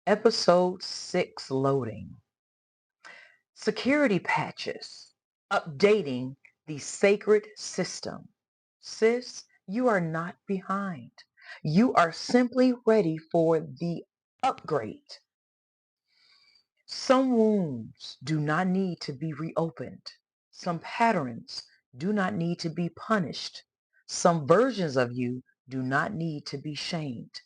Episode 6 loading. Security patches. Updating the sacred system. Sis, you are not behind. You are simply ready for the upgrade. Some wounds do not need to be reopened. Some patterns do not need to be punished. Some versions of you do not need to be shamed.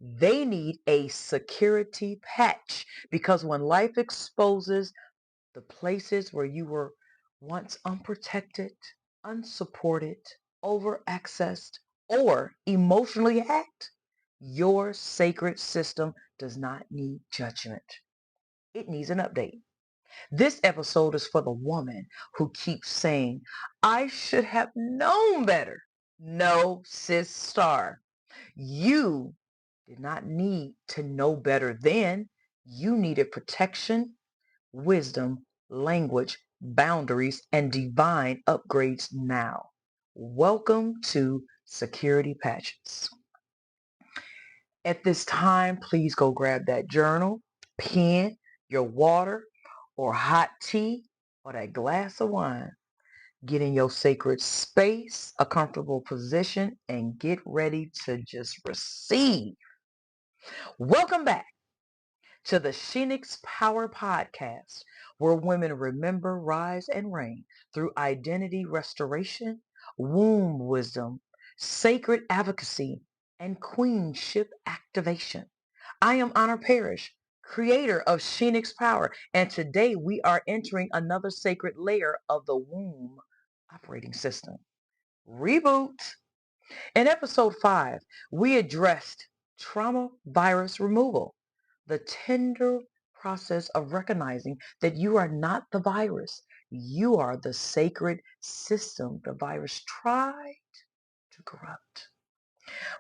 They need a security patch because when life exposes the places where you were once unprotected, unsupported, over-accessed, or emotionally hacked, your sacred system does not need judgment. It needs an update. This episode is for the woman who keeps saying, I should have known better. No, sis star. You did not need to know better then. You needed protection, wisdom, language, boundaries, and divine upgrades now. Welcome to Security Patches. At this time, please go grab that journal, pen, your water, or hot tea, or that glass of wine. Get in your sacred space, a comfortable position, and get ready to just receive. Welcome back to the SHENIXPWR Podcast, where women remember, rise, and reign through identity restoration, womb wisdom, sacred advocacy, and queenship activation. I am Parrish, creator of SHENIXPWR, and today we are entering another sacred layer of the womb operating system. Reboot. In episode 5, we addressed trauma virus removal, the tender process of recognizing that you are not the virus. You are the sacred system the virus tried to corrupt.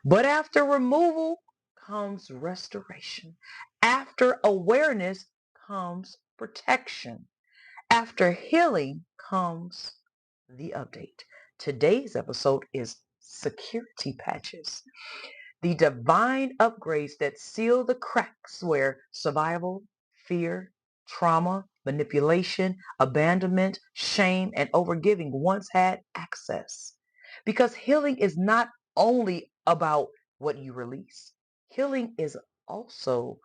But after removal comes restoration. After awareness comes protection. After healing comes the update. Today's episode is security patches, the divine upgrades that seal the cracks where survival, fear, trauma, manipulation, abandonment, shame, and overgiving once had access. Because healing is not only about what you release, healing is also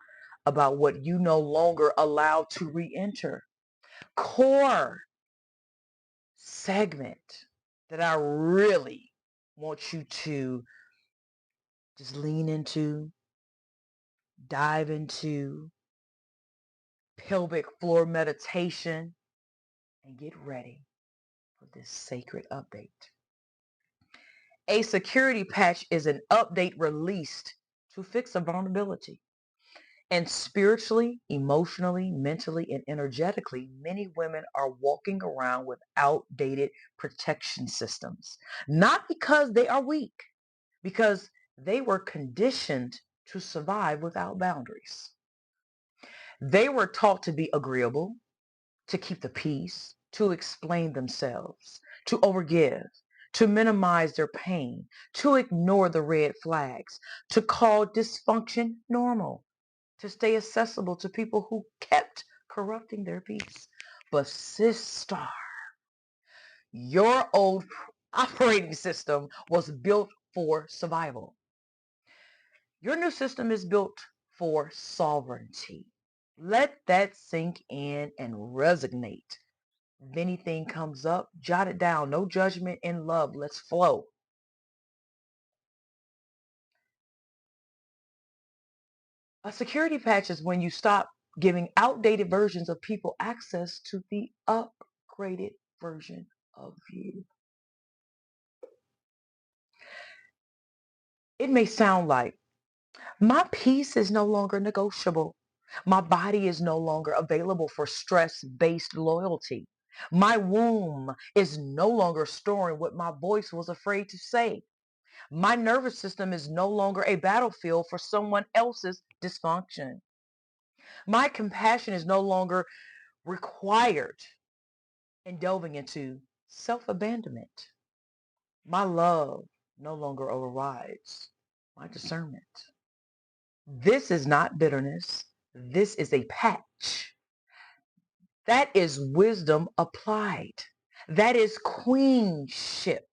about what you no longer allow to re-enter. Core segment that I really want you to just lean into, dive into, pelvic floor meditation, and get ready for this sacred update. A security patch is an update released to fix a vulnerability. And spiritually, emotionally, mentally, and energetically, many women are walking around with outdated protection systems. Not because they are weak, because they were conditioned to survive without boundaries. They were taught to be agreeable, to keep the peace, to explain themselves, to overgive, to minimize their pain, to ignore the red flags, to call dysfunction normal, to stay accessible to people who kept corrupting their peace. But sister, your old operating system was built for survival. Your new system is built for sovereignty. Let that sink in and resonate. If anything comes up, jot it down. No judgment in love. Let's flow. A security patch is when you stop giving outdated versions of people access to the upgraded version of you. It may sound like my peace is no longer negotiable. My body is no longer available for stress-based loyalty. My womb is no longer storing what my voice was afraid to say. My nervous system is no longer a battlefield for someone else's dysfunction. My compassion is no longer required in delving into self-abandonment. My love no longer overrides my discernment. This is not bitterness. This is a patch. That is wisdom applied. That is queenship.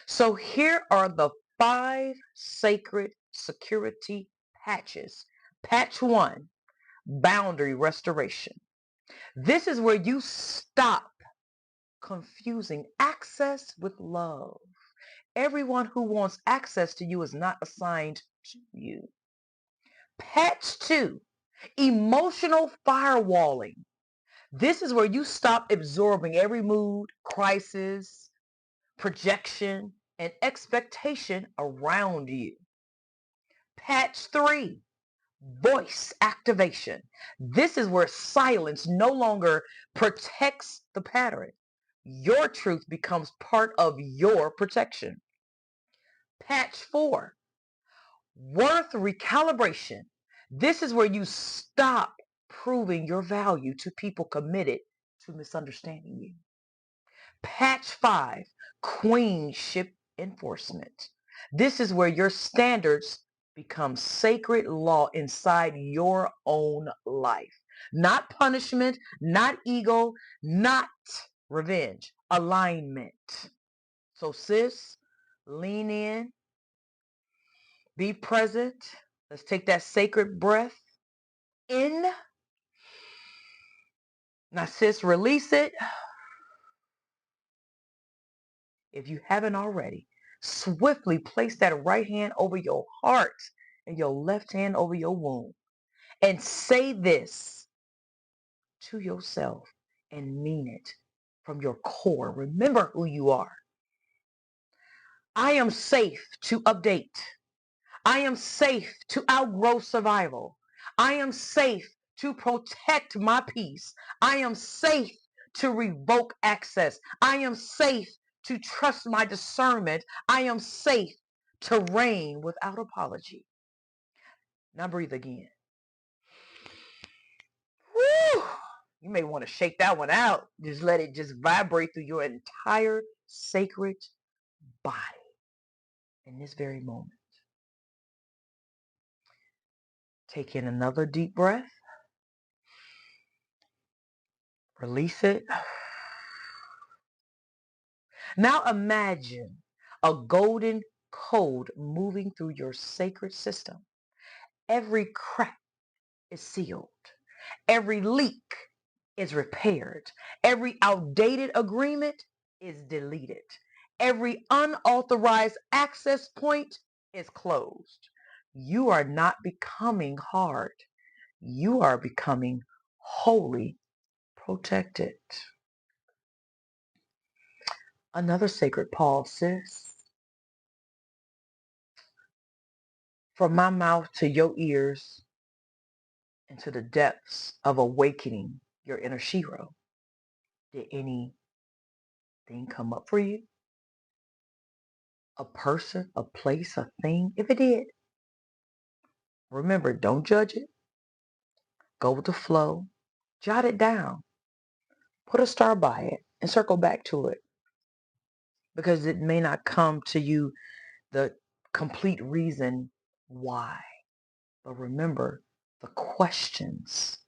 So here are the 5 sacred security patches. Patch 1, boundary restoration. This is where you stop confusing access with love. Everyone who wants access to you is not assigned to you. Patch 2, emotional firewalling. This is where you stop absorbing every mood, crisis, projection, and expectation around you. Patch 3, voice activation. This is where silence no longer protects the pattern. Your truth becomes part of your protection. Patch 4, worth recalibration. This is where you stop proving your value to people committed to misunderstanding you. Patch 5, queenship enforcement. This is where your standards become sacred law inside your own life. Not punishment, not ego, not revenge. Alignment. So sis, lean in, be present. Let's take that sacred breath in. Now sis, release it. If you haven't already, swiftly place that right hand over your heart and your left hand over your womb and say this to yourself and mean it from your core. Remember who you are. I am safe to update. I am safe to outgrow survival. I am safe to protect my peace. I am safe to revoke access. I am safe to trust my discernment. I am safe to reign without apology. Now breathe again. Woo! You may want to shake that one out. Just let it just vibrate through your entire sacred body in this very moment. Take in another deep breath. Release it. Now imagine a golden code moving through your sacred system. Every crack is sealed. Every leak is repaired. Every outdated agreement is deleted. Every unauthorized access point is closed. You are not becoming hard. You are becoming wholly protected. Another sacred pause, sis. From my mouth to your ears, into the depths of awakening your inner Shiro. Did anything come up for you? A person, a place, a thing? If it did, remember, don't judge it. Go with the flow. Jot it down. Put a star by it and circle back to it. Because it may not come to you the complete reason why. But remember, the questions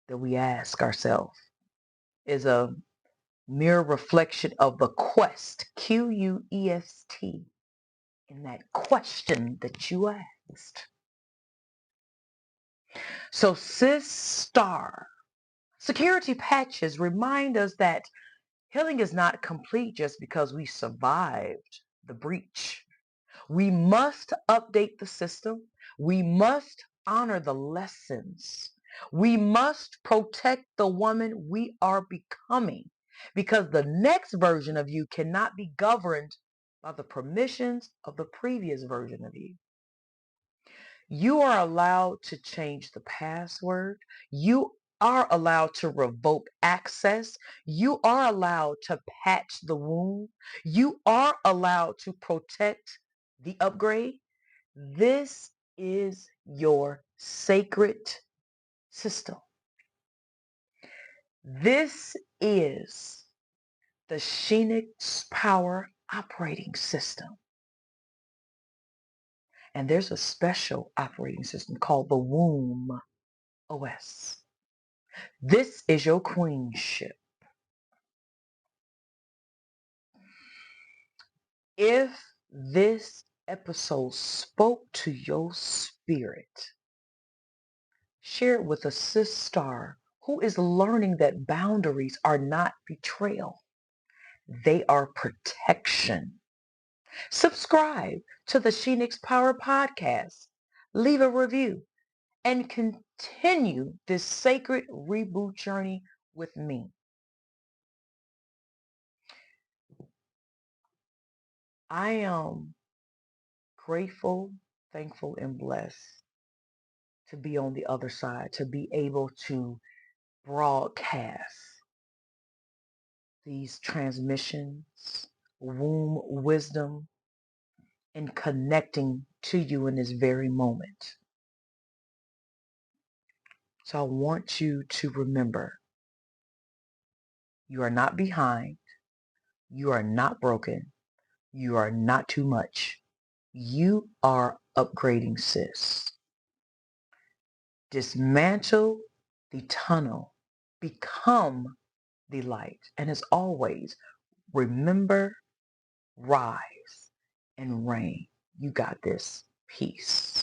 that we ask ourselves is a mirror reflection of the quest, Quest, in that question that you asked. So sis star, security patches remind us that healing is not complete just because we survived the breach. We must update the system. We must honor the lessons. We must protect the woman we are becoming, because the next version of you cannot be governed by the permissions of the previous version of you. You are allowed to change the password. You are allowed to revoke access. You are allowed to patch the wound. You are allowed to protect the upgrade. This is your sacred system. This is the SHENIXPWR operating system. And there's a special operating system called the womb. This is your Queenship. If this episode spoke to your spirit, share it with a sister who is learning that boundaries are not betrayal. They are protection. Subscribe to the SHENIXPWR Podcast. Leave a review and continue this sacred reboot journey with me. I am grateful, thankful, and blessed to be on the other side, to be able to broadcast these transmissions, womb wisdom, and connecting to you in this very moment. So I want you to remember, you are not behind, you are not broken, you are not too much. You are upgrading, sis. Dismantle the tunnel, become the light. And as always, remember, rise and reign. You got this. Peace.